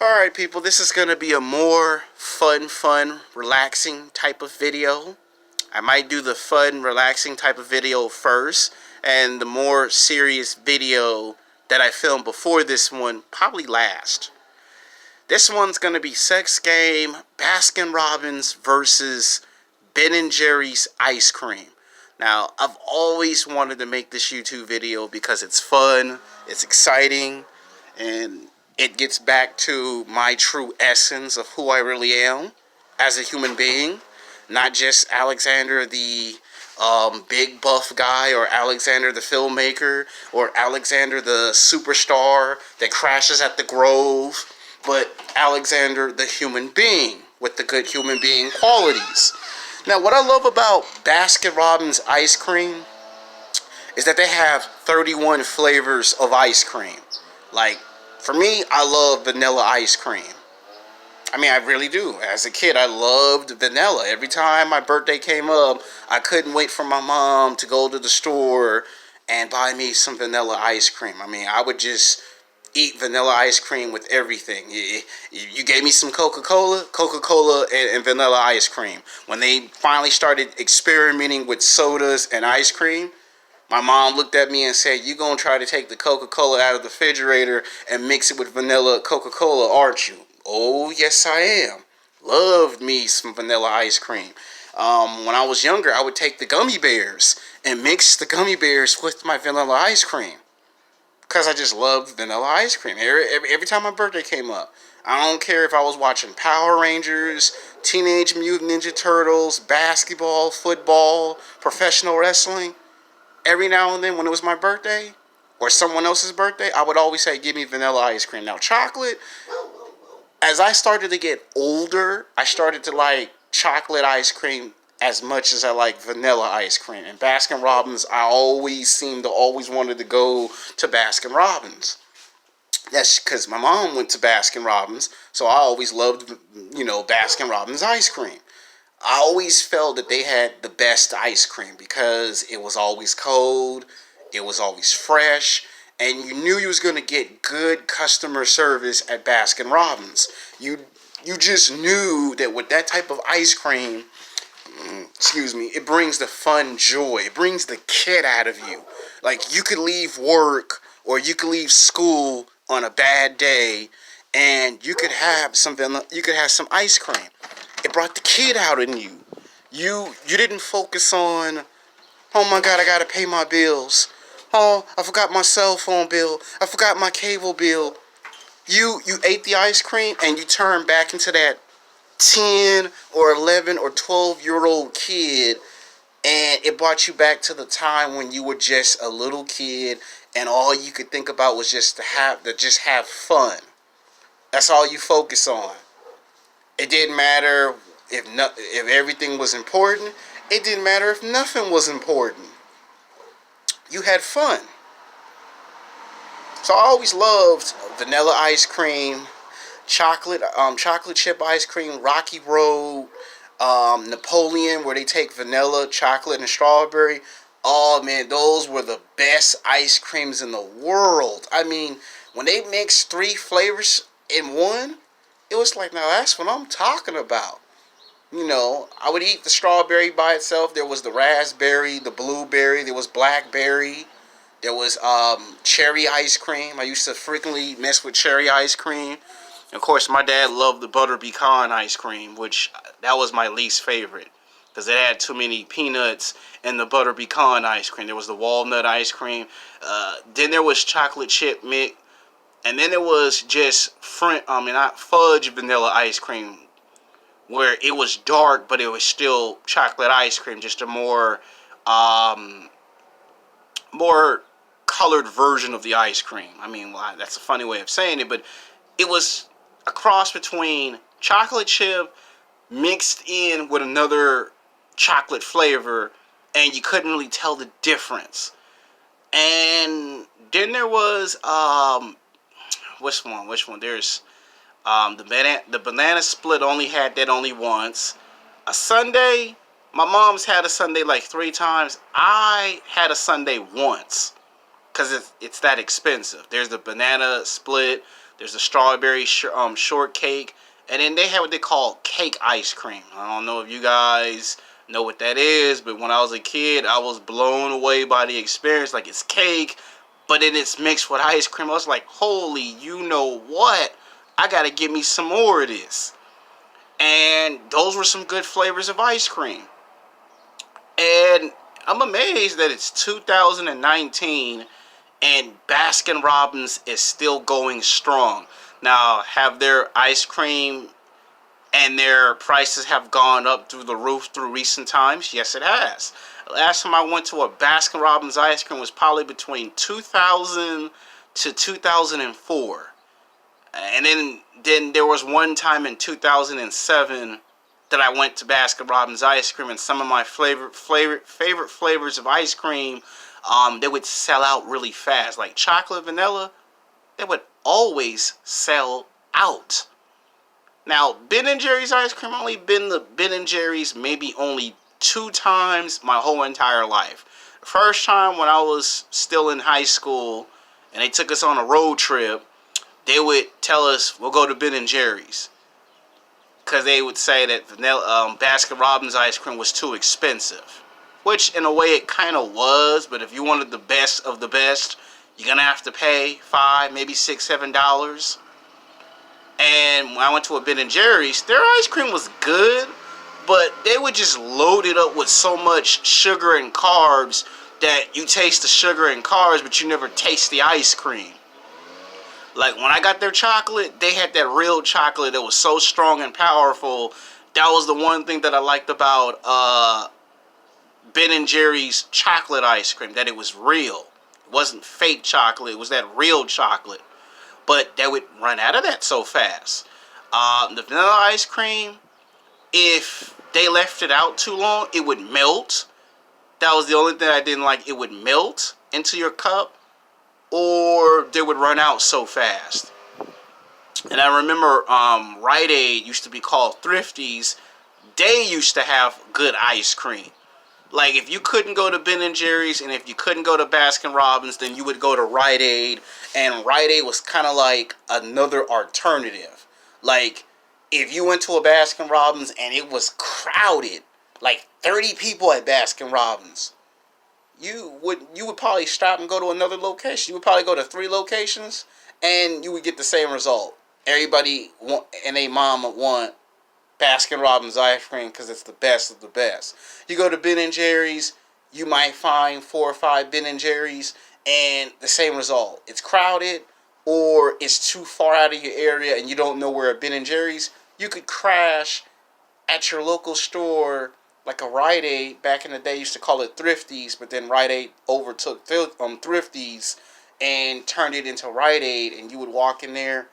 Alright people, this is going to be a more fun, relaxing type of video. I might do the fun, relaxing type of video first, and the more serious video that I filmed before this one probably last. This one's going to be Sex Game Baskin Robbins versus Ben & Jerry's ice cream. Now, I've always wanted to make this YouTube video because it's fun, it's exciting, and it gets back to my true essence of who I really am as a human being. Not just Alexander the big buff guy, or Alexander the filmmaker, or Alexander the superstar that crashes at the Grove, but Alexander the human being with the good human being qualities. Now, what I love about Baskin Robbins ice cream is that they have 31 flavors of ice cream. Like, for me, I love vanilla ice cream. I mean, I really do. As a kid, I loved vanilla. Every time my birthday came up, I couldn't wait for my mom to go to the store and buy me some vanilla ice cream. I mean, I would just eat vanilla ice cream with everything. You gave me some Coca-Cola and vanilla ice cream. When they finally started experimenting with sodas and ice cream, my mom looked at me and said, "You gonna try to take the Coca-Cola out of the refrigerator and mix it with vanilla Coca-Cola, aren't you?" Oh, yes, I am. Loved me some vanilla ice cream. When I was younger, I would take the gummy bears and mix the gummy bears with my vanilla ice cream, because I just loved vanilla ice cream. Every time my birthday came up, I don't care if I was watching Power Rangers, Teenage Mutant Ninja Turtles, basketball, football, professional wrestling. Every now and then when it was my birthday or someone else's birthday, I would always say, "Give me vanilla ice cream." Now, chocolate, as I started to get older, I started to like chocolate ice cream as much as I like vanilla ice cream. And Baskin Robbins, I always wanted to go to Baskin Robbins. That's because my mom went to Baskin Robbins, so I always loved, Baskin Robbins ice cream. I always felt that they had the best ice cream because it was always cold, it was always fresh, and you knew you was going to get good customer service at Baskin Robbins. You just knew that with that type of ice cream, it brings the fun joy. It brings the kid out of you. Like, you could leave work or you could leave school on a bad day and you could have some ice cream. It brought the kid out in you. You didn't focus on, "Oh my God, I gotta pay my bills. Oh, I forgot my cell phone bill. I forgot my cable bill." You ate the ice cream and you turned back into that 10 or 11 or 12-year-old kid, and it brought you back to the time when you were just a little kid and all you could think about was just to have fun. That's all you focus on. It didn't matter if everything was important. It didn't matter if nothing was important. You had fun. So I always loved vanilla ice cream, chocolate chip ice cream, Rocky Road, Napoleon, where they take vanilla, chocolate, and strawberry. Oh man, those were the best ice creams in the world. I mean, when they mixed 3 flavors in one, it was like, now that's what I'm talking about. I would eat the strawberry by itself. There was the raspberry, the blueberry, there was blackberry, there was cherry ice cream. I used to frequently mess with cherry ice cream. And of course, my dad loved the butter pecan ice cream, which that was my least favorite because it had too many peanuts in the butter pecan ice cream. There was the walnut ice cream. Then there was chocolate chip mix. And then there was just not fudge vanilla ice cream, where it was dark, but it was still chocolate ice cream, just a more colored version of the ice cream. I mean, well, that's a funny way of saying it, but it was a cross between chocolate chip mixed in with another chocolate flavor, and you couldn't really tell the difference. And then there was which one? There's the banana split. Only had that only once. A sundae. My mom's had a sundae like 3 times. I had a sundae once because it's that expensive. There's the banana split, There's the strawberry shortcake. And then they have what they call cake ice cream. I don't know if you guys know what that is, but when I was a kid, I was blown away by the experience. Like, it's cake, but then it's mixed with ice cream. I was like, holy, you know what? I gotta get me some more of this. And those were some good flavors of ice cream. And I'm amazed that it's 2019 and Baskin Robbins is still going strong. Now, have their ice cream and their prices have gone up through the roof through recent times? Yes, it has. Last time I went to a Baskin Robbins ice cream was probably between 2000 to 2004. And then there was one time in 2007 that I went to Baskin Robbins ice cream, and some of my favorite flavors of ice cream, they would sell out really fast. Like chocolate vanilla, they would always sell out. Now, Ben & Jerry's ice cream, only been to Ben & Jerry's maybe only 2 times my whole entire life. The first time when I was still in high school and they took us on a road trip, they would tell us, we'll go to Ben & Jerry's. Because they would say that Baskin Robbins ice cream was too expensive. Which, in a way, it kind of was. But if you wanted the best of the best, you're going to have to pay $5, maybe $6, $7. And when I went to a Ben & Jerry's, their ice cream was good. But they would just load it up with so much sugar and carbs that you taste the sugar and carbs, but you never taste the ice cream. Like, when I got their chocolate, they had that real chocolate that was so strong and powerful. That was the one thing that I liked about Ben & Jerry's chocolate ice cream, that it was real. It wasn't fake chocolate, it was that real chocolate. But they would run out of that so fast. The vanilla ice cream, if they left it out too long, it would melt. That was the only thing I didn't like. It would melt into your cup, or they would run out so fast. And I remember Rite Aid used to be called Thrifties. They used to have good ice cream. Like, if you couldn't go to Ben & Jerry's and if you couldn't go to Baskin Robbins, then you would go to Rite Aid. And Rite Aid was kind of like another alternative. Like, if you went to a Baskin Robbins and it was crowded, like 30 people at Baskin Robbins, you would probably stop and go to another location. You would probably go to 3 locations, and you would get the same result. Everybody and their mom would want Baskin Robbins ice cream because it's the best of the best. You go to Ben & Jerry's, you might find 4 or 5 Ben & Jerry's, and the same result. It's crowded, or it's too far out of your area, and you don't know where a Ben & Jerry's. You could crash at your local store. Like a Rite Aid, back in the day, used to call it Thrifties, but then Rite Aid overtook Thrifties and turned it into Rite Aid, and you would walk in there,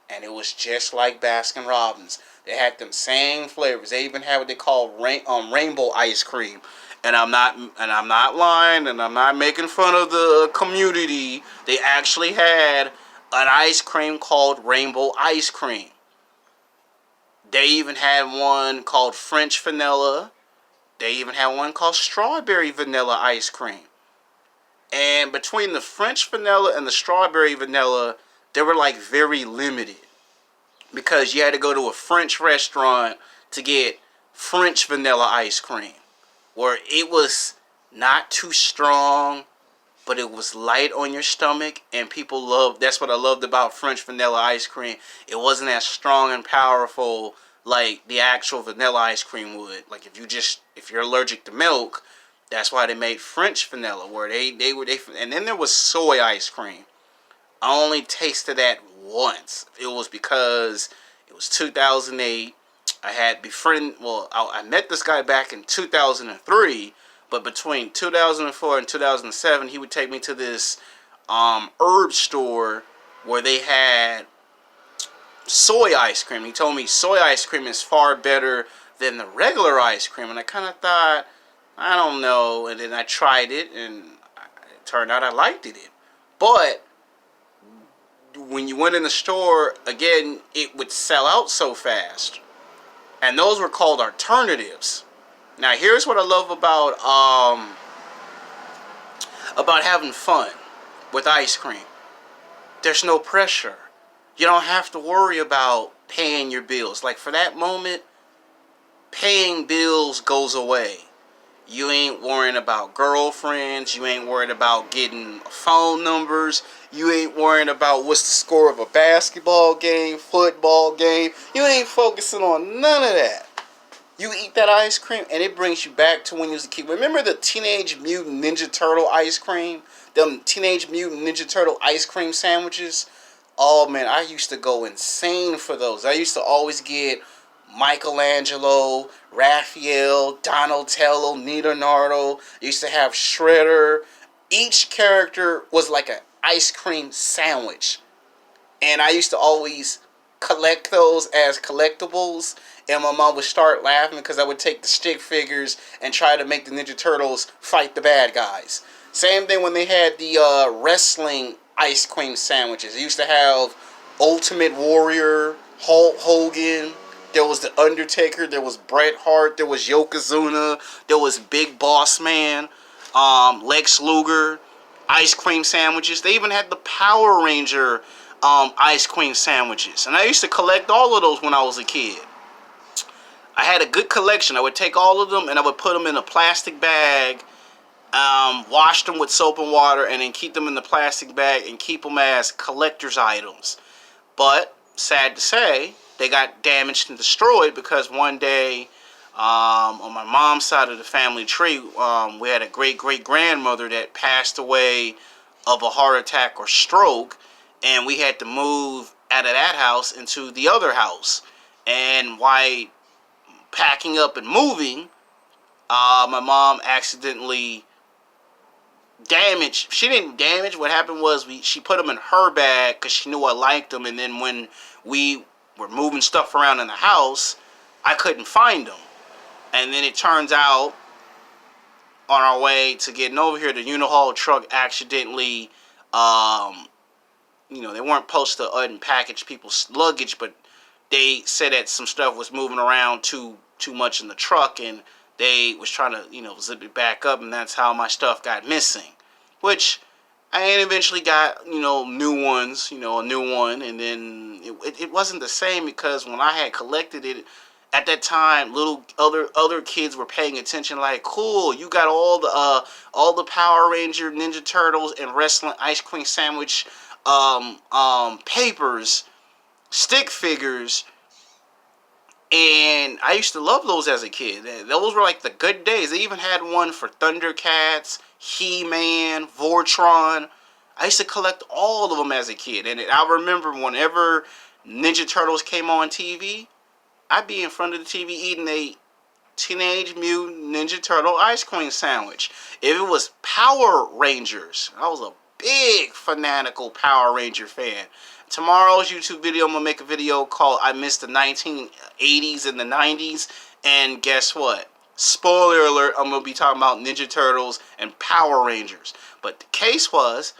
and it was just like Baskin Robbins. They had them same flavors. They even had what they call rainbow ice cream, and I'm not lying, and I'm not making fun of the community. They actually had an ice cream called rainbow ice cream. They even had one called French vanilla. They even had one called strawberry vanilla ice cream. And between the French vanilla and the strawberry vanilla, they were like very limited. Because you had to go to a French restaurant to get French vanilla ice cream. Where it was not too strong, but it was light on your stomach. And people loved, that's what I loved about French vanilla ice cream. It wasn't as strong and powerful like the actual vanilla ice cream would. Like, if you're allergic to milk, that's why they made French vanilla, where they and then there was soy ice cream. I only tasted that once. It was because it was 2008. I had I met this guy back in 2003, but between 2004 and 2007, he would take me to this herb store where they had soy ice cream. He told me soy ice cream is far better than the regular ice cream, and I kind of thought, I don't know, and then I tried it, and it turned out I liked it. But when you went in the store, again, it would sell out so fast, and those were called alternatives. Now, here's what I love about having fun with ice cream. There's no pressure. You don't have to worry about paying your bills. Like for that moment, paying bills goes away. You ain't worrying about girlfriends. You ain't worried about getting phone numbers. You ain't worrying about what's the score of a basketball game, football game. You ain't focusing on none of that. You eat that ice cream and it brings you back to when you was a kid. Remember the Teenage Mutant Ninja Turtle ice cream? Them Teenage Mutant Ninja Turtle ice cream sandwiches? Oh man, I used to go insane for those. I used to always get Michelangelo, Raphael, Donatello, Leonardo. I used to have Shredder. Each character was like an ice cream sandwich. And I used to always collect those as collectibles. And my mom would start laughing because I would take the stick figures and try to make the Ninja Turtles fight the bad guys. Same thing when they had the wrestling ice cream sandwiches. They used to have Ultimate Warrior, Hulk Hogan. There was the Undertaker. There was Bret Hart. There was Yokozuna. There was Big Boss Man, Lex Luger. Ice cream sandwiches. They even had the Power Ranger ice cream sandwiches. And I used to collect all of those when I was a kid. I had a good collection. I would take all of them and I would put them in a plastic bag, wash them with soap and water, and then keep them in the plastic bag and keep them as collector's items. But, sad to say, they got damaged and destroyed because one day, on my mom's side of the family tree, we had a great-great-grandmother that passed away of a heart attack or stroke, and we had to move out of that house into the other house. And while packing up and moving, my mom accidentally damaged. She didn't damage. What happened was she put them in her bag because she knew I liked them. And then when we were moving stuff around in the house, I couldn't find them. And then it turns out, on our way to getting over here, the U-Haul truck accidentally, they weren't supposed to unpackage people's luggage, but they said that some stuff was moving around too much in the truck, and they was trying to, zip it back up, and that's how my stuff got missing. Which I eventually got, new ones, a new one, and then it wasn't the same because when I had collected it, at that time, little other kids were paying attention. Like, cool, you got all the Power Ranger, Ninja Turtles, and wrestling ice cream sandwich papers, stick figures, and I used to love those as a kid. Those were like the good days. They even had one for Thundercats, He-Man, Voltron. I used to collect all of them as a kid, and I remember whenever Ninja Turtles came on TV, I'd be in front of the TV eating a Teenage Mutant Ninja Turtle ice cream sandwich. If it was Power Rangers, I was a big fanatical Power Ranger fan. Tomorrow's YouTube video, I'm going to make a video called I Missed the 1980s and the 90s. And guess what? Spoiler alert, I'm going to be talking about Ninja Turtles and Power Rangers. But the case was,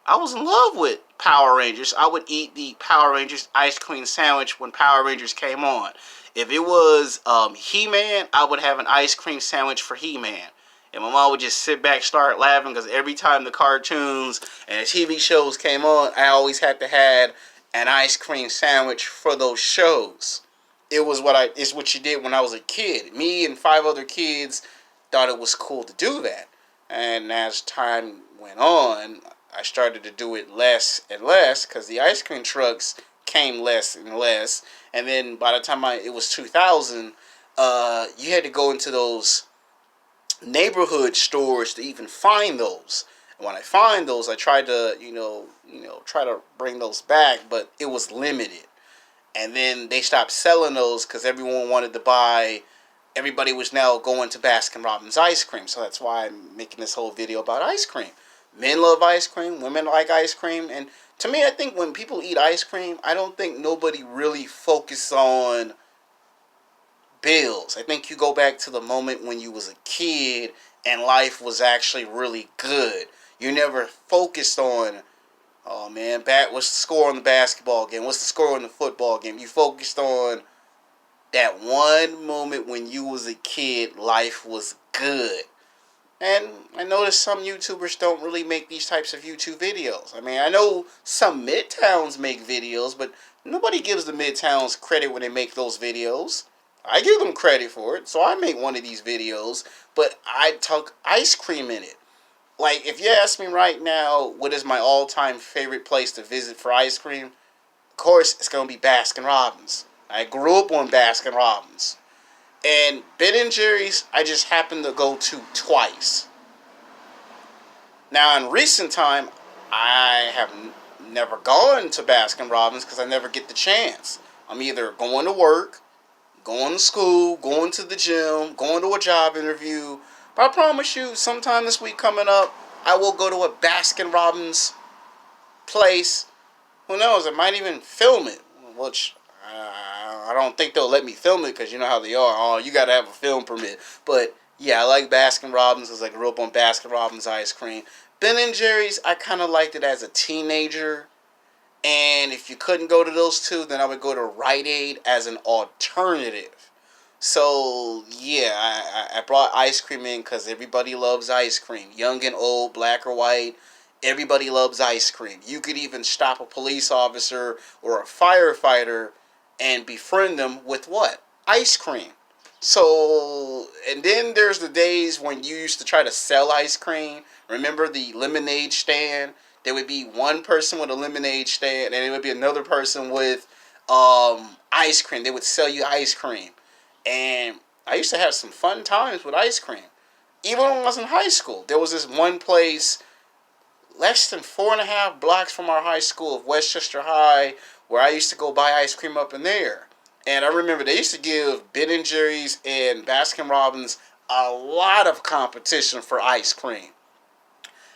I was in love with Power Rangers. I would eat the Power Rangers ice cream sandwich when Power Rangers came on. If it was He-Man, I would have an ice cream sandwich for He-Man. And my mom would just sit back, start laughing, because every time the cartoons and the TV shows came on, I always had to have an ice cream sandwich for those shows. It's what you did when I was a kid. Me and 5 other kids thought it was cool to do that. And as time went on, I started to do it less and less because the ice cream trucks came less and less. And then by the time it was 2000, you had to go into those neighborhood stores to even find those. And when I find those, I tried to, try to bring those back, but it was limited. And then they stopped selling those because everyone wanted to buy. Everybody was now going to Baskin Robbins ice cream. So that's why I'm making this whole video about ice cream. Men love ice cream. Women like ice cream. And to me, I think when people eat ice cream, I don't think nobody really focuses on bills. I think you go back to the moment when you was a kid and life was actually really good. You never focused on, oh man, what's the score on the basketball game? What's the score on the football game? You focused on that one moment when you was a kid, life was good. And I noticed some YouTubers don't really make these types of YouTube videos. I mean, I know some Midtowns make videos, but nobody gives the Midtowns credit when they make those videos. I give them credit for it, so I make one of these videos, but I took ice cream in it. Like, if you ask me right now, what is my all-time favorite place to visit for ice cream? Of course, it's going to be Baskin Robbins. I grew up on Baskin Robbins. And Ben and Jerry's, I just happened to go to twice. Now, in recent time, I have never gone to Baskin Robbins because I never get the chance. I'm either going to work, going to school, going to the gym, going to a job interview. But I promise you, sometime this week coming up, I will go to a Baskin Robbins place. Who knows? I might even film it, which I don't think they'll let me film it because you know how they are. Oh, you got to have a film permit. But yeah, I like Baskin Robbins because I grew up on Baskin Robbins ice cream. Ben and Jerry's, I kind of liked it as a teenager. And if you couldn't go to those two, then I would go to Rite Aid as an alternative. So, yeah, I brought ice cream in because everybody loves ice cream. Young and old, black or white, everybody loves ice cream. You could even stop a police officer or a firefighter and befriend them with what? Ice cream. So, and then there's the days when you used to try to sell ice cream. Remember the lemonade stand? There would be one person with a lemonade stand, and it would be another person with ice cream. They would sell you ice cream. And I used to have some fun times with ice cream. Even when I was in high school, there was this one place less than 4.5 blocks from our high school of Westchester High where I used to go buy ice cream up in there. And I remember they used to give Ben and Jerry's and Baskin Robbins a lot of competition for ice cream.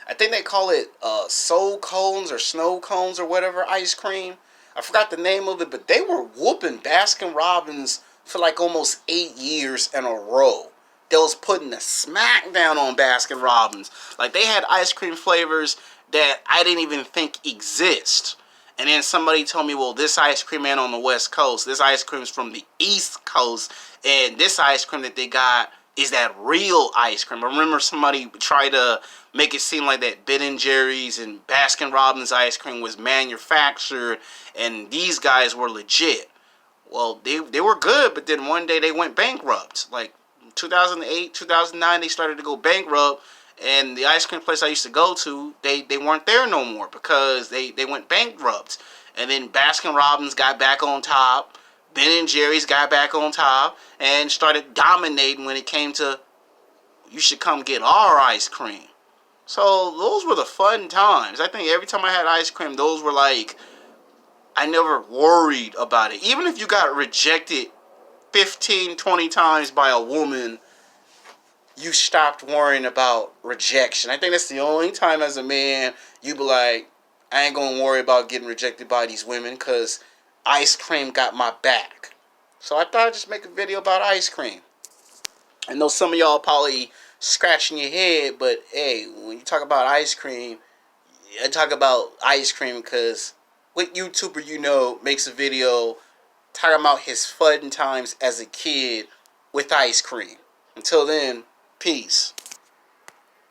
I think they call it soul cones or snow cones or whatever ice cream. I forgot the name of it, but they were whooping Baskin Robbins for like almost 8 years in a row. They was putting the smackdown on Baskin Robbins. Like they had ice cream flavors that I didn't even think exist. And then somebody told me, well, this ice cream ain't on the West Coast. This ice cream is from the East Coast. And this ice cream that they got is that real ice cream. I remember somebody tried to make it seem like that Ben and Jerry's and Baskin Robbins ice cream was manufactured and these guys were legit. Well, they were good, but then one day they went bankrupt. Like 2008, 2009, they started to go bankrupt. And the ice cream place I used to go to, they weren't there no more because they went bankrupt. And then Baskin Robbins got back on top. Ben and Jerry's got back on top and started dominating when it came to, you should come get our ice cream. So those were the fun times. I think every time I had ice cream, those were like, I never worried about it. Even if you got rejected 15, 20 times by a woman, you stopped worrying about rejection. I think that's the only time as a man you be like, I ain't gonna worry about getting rejected by these women because ice cream got my back. So I thought I'd just make a video about ice cream. I know some of y'all probably scratching your head, but hey, when you talk about ice cream, I talk about ice cream because what YouTuber you know makes a video talking about his fun times as a kid with ice cream. Until then, peace.